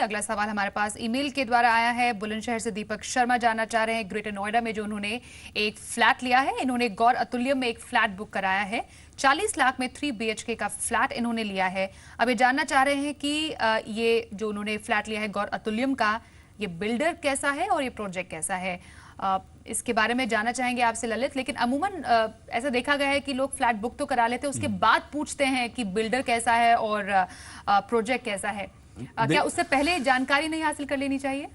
अगला सवाल हमारे पास ईमेल के द्वारा आया है। बुलंदशहर से दीपक शर्मा जानना चाह रहे हैं, ग्रेटर नोएडा में जो उन्होंने एक फ्लैट लिया है, इन्होंने गौर अतुल्यम में एक फ्लैट बुक कराया है। 40 लाख में 3 BHK का फ्लैट इन्होंने लिया है। अब ये जानना चाह रहे हैं कि ये जो उन्होंने फ्लैट लिया है गौर अतुल्यम का, ये बिल्डर कैसा है और ये प्रोजेक्ट कैसा है, इसके बारे में जानना चाहेंगे आपसे ललित। लेकिन अमूमन ऐसा देखा गया है कि लोग फ्लैट बुक तो करा लेते हैं, उसके बाद पूछते हैं कि बिल्डर कैसा है और प्रोजेक्ट कैसा है। क्या उससे पहले जानकारी नहीं हासिल कर लेनी चाहिए?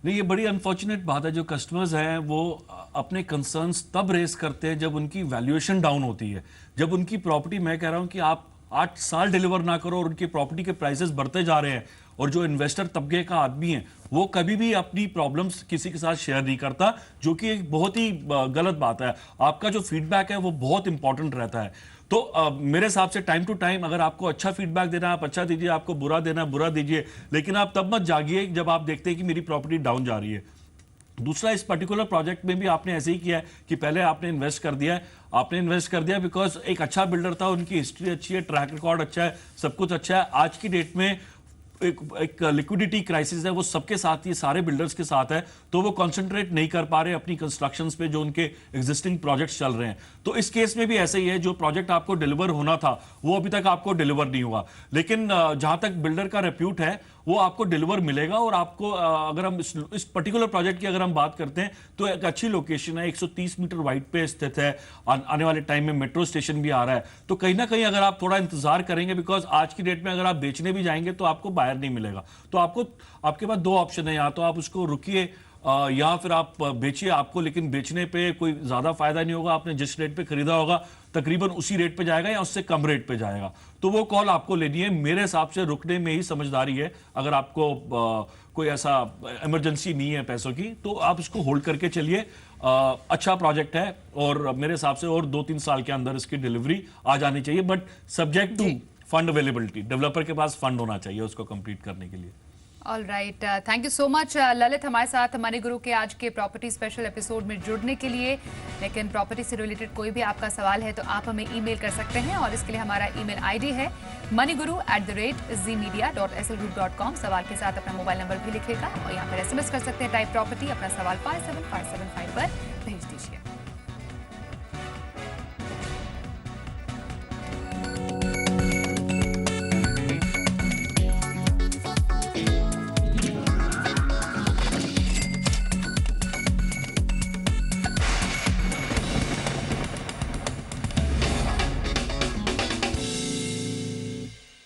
नहीं, ये बड़ी अनफॉर्चुनेट बात है। जो कस्टमर्स हैं वो अपने कंसर्न्स तब रेस करते हैं जब उनकी वैल्यूएशन डाउन होती है, जब उनकी प्रॉपर्टी, मैं कह रहा हूं कि आप 8 साल डिलीवर ना करो और उनकी प्रॉपर्टी के प्राइसेस बढ़ते जा रहे हैं, और जो इन्वेस्टर तबके का आदमी है वो कभी भी अपनी प्रॉब्लम्स किसी के साथ शेयर नहीं करता, जो कि एक बहुत ही गलत बात है। आपका जो फीडबैक है वो बहुत इंपॉर्टेंट रहता है। तो मेरे हिसाब से टाइम टू टाइम अगर आपको अच्छा फीडबैक देना है आप अच्छा दीजिए, आपको बुरा देना है बुरा दीजिए, लेकिन आप तब मत जागिए जब आप देखते हैं कि मेरी प्रॉपर्टी डाउन जा रही है। दूसरा, इस पर्टिकुलर प्रोजेक्ट में भी आपने ऐसे ही किया है कि पहले आपने इन्वेस्ट कर दिया है। आपने इन्वेस्ट कर दिया बिकॉज एक अच्छा बिल्डर था, उनकी हिस्ट्री अच्छी है, ट्रैक रिकॉर्ड अच्छा है, सब कुछ अच्छा है। आज की डेट में एक लिक्विडिटी क्राइसिस है, वो सबके साथ ही, सारे बिल्डर्स के साथ है, तो वो कंसंट्रेट नहीं कर पा रहे अपनी कंस्ट्रक्शंस पे जो उनके एग्जिस्टिंग प्रोजेक्ट्स चल रहे हैं। तो इस केस में भी ऐसे ही है, जो प्रोजेक्ट आपको डिलीवर होना था वो अभी तक आपको डिलीवर नहीं हुआ, लेकिन जहां तक बिल्डर का रेप्यूट है वो आपको डिलीवर मिलेगा। और आपको अगर हम इस पर्टिकुलर प्रोजेक्ट की अगर हम बात करते हैं तो एक अच्छी लोकेशन है, 130 मीटर वाइड पे स्थित है, आने वाले टाइम में मेट्रो स्टेशन भी आ रहा है। तो कहीं ना कहीं अगर आप थोड़ा इंतजार करेंगे, बिकॉज आज की डेट में अगर आप बेचने भी जाएंगे तो आपको बायर नहीं मिलेगा, तो आपके पास 2 ऑप्शन है, या तो आप उसको रुकिए या फिर आप बेचिए। आपको लेकिन बेचने पे कोई ज्यादा फायदा नहीं होगा, आपने जिस रेट पे खरीदा होगा तकरीबन उसी रेट पे जाएगा या उससे कम रेट पे जाएगा। तो वो कॉल आपको लेनी है। मेरे हिसाब से रुकने में ही समझदारी है। अगर आपको कोई ऐसा इमरजेंसी नहीं है पैसों की, तो आप इसको होल्ड करके चलिए। अच्छा प्रोजेक्ट है और मेरे हिसाब से और 2-3 साल के अंदर इसकी डिलीवरी आ जानी चाहिए, but subject to fund availability. Developer के पास फंड होना चाहिए उसको कंप्लीट करने के लिए। All right, thank you so much Lalit, हमारे साथ मनी गुरु के आज के प्रॉपर्टी स्पेशल एपिसोड में जुड़ने के लिए। लेकिन प्रॉपर्टी से रिलेटेड कोई भी आपका सवाल है तो आप हमें ईमेल कर सकते हैं, और इसके लिए हमारा ईमेल आईडी है moneyguru@zmedia.slgroup.com। सवाल के साथ अपना मोबाइल नंबर भी लिखिएगा और यहाँ पर SMS कर सकते हैं टाइप प्रॉपर्टी, अपना सवाल 57575 पर भेज दीजिए।